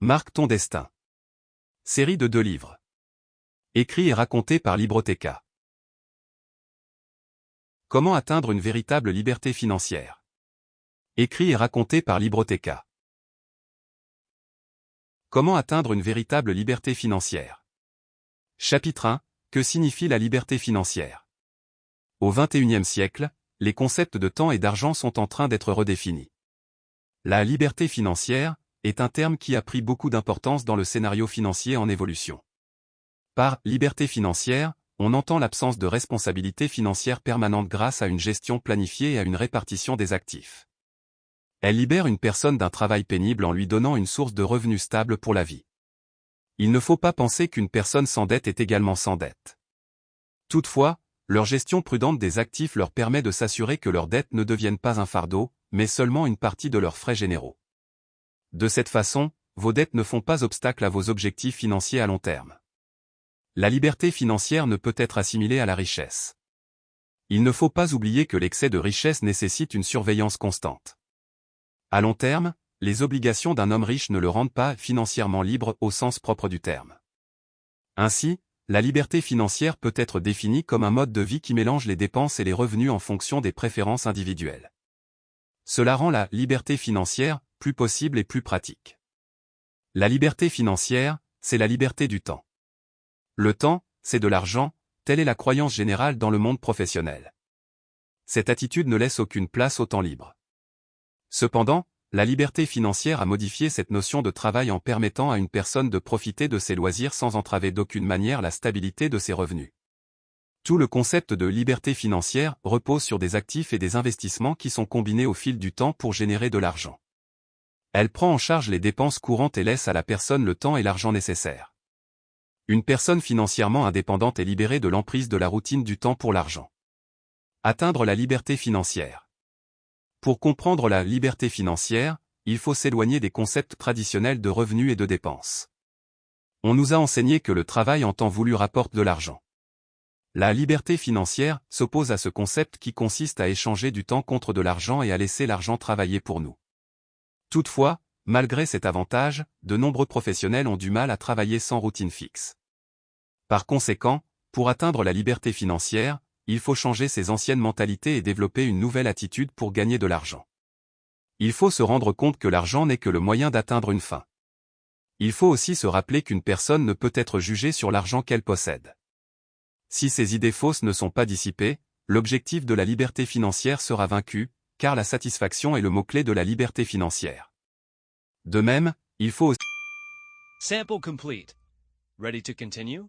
Marque ton destin. Série de 2 livres. Écrit et raconté par Libroteca. Comment atteindre une véritable liberté financière. Écrit et raconté par Libroteca. Comment atteindre une véritable liberté financière. Chapitre 1. Que signifie la liberté financière? Au XXIe siècle, les concepts de temps et d'argent sont en train d'être redéfinis. La liberté financière est un terme qui a pris beaucoup d'importance dans le scénario financier en évolution. Par liberté financière, on entend l'absence de responsabilité financière permanente grâce à une gestion planifiée et à une répartition des actifs. Elle libère une personne d'un travail pénible en lui donnant une source de revenus stable pour la vie. Il ne faut pas penser qu'une personne sans dette est également sans dette. Toutefois, leur gestion prudente des actifs leur permet de s'assurer que leurs dettes ne deviennent pas un fardeau, mais seulement une partie de leurs frais généraux. De cette façon, vos dettes ne font pas obstacle à vos objectifs financiers à long terme. La liberté financière ne peut être assimilée à la richesse. Il ne faut pas oublier que l'excès de richesse nécessite une surveillance constante. À long terme, les obligations d'un homme riche ne le rendent pas financièrement libre au sens propre du terme. Ainsi, la liberté financière peut être définie comme un mode de vie qui mélange les dépenses et les revenus en fonction des préférences individuelles. Cela rend la liberté financière plus possible et plus pratique. La liberté financière, c'est la liberté du temps. Le temps, c'est de l'argent, telle est la croyance générale dans le monde professionnel. Cette attitude ne laisse aucune place au temps libre. Cependant, la liberté financière a modifié cette notion de travail en permettant à une personne de profiter de ses loisirs sans entraver d'aucune manière la stabilité de ses revenus. Tout le concept de liberté financière repose sur des actifs et des investissements qui sont combinés au fil du temps pour générer de l'argent. Elle prend en charge les dépenses courantes et laisse à la personne le temps et l'argent nécessaires. Une personne financièrement indépendante est libérée de l'emprise de la routine du temps pour l'argent. Atteindre la liberté financière. Pour comprendre la liberté financière, il faut s'éloigner des concepts traditionnels de revenus et de dépenses. On nous a enseigné que le travail en temps voulu rapporte de l'argent. La liberté financière s'oppose à ce concept qui consiste à échanger du temps contre de l'argent et à laisser l'argent travailler pour nous. Toutefois, malgré cet avantage, de nombreux professionnels ont du mal à travailler sans routine fixe. Par conséquent, pour atteindre la liberté financière, il faut changer ses anciennes mentalités et développer une nouvelle attitude pour gagner de l'argent. Il faut se rendre compte que l'argent n'est que le moyen d'atteindre une fin. Il faut aussi se rappeler qu'une personne ne peut être jugée sur l'argent qu'elle possède. Si ces idées fausses ne sont pas dissipées, l'objectif de la liberté financière sera vaincu, car la satisfaction est le mot-clé de la liberté financière. De même, il faut aussi... Sample complete. Ready to continue?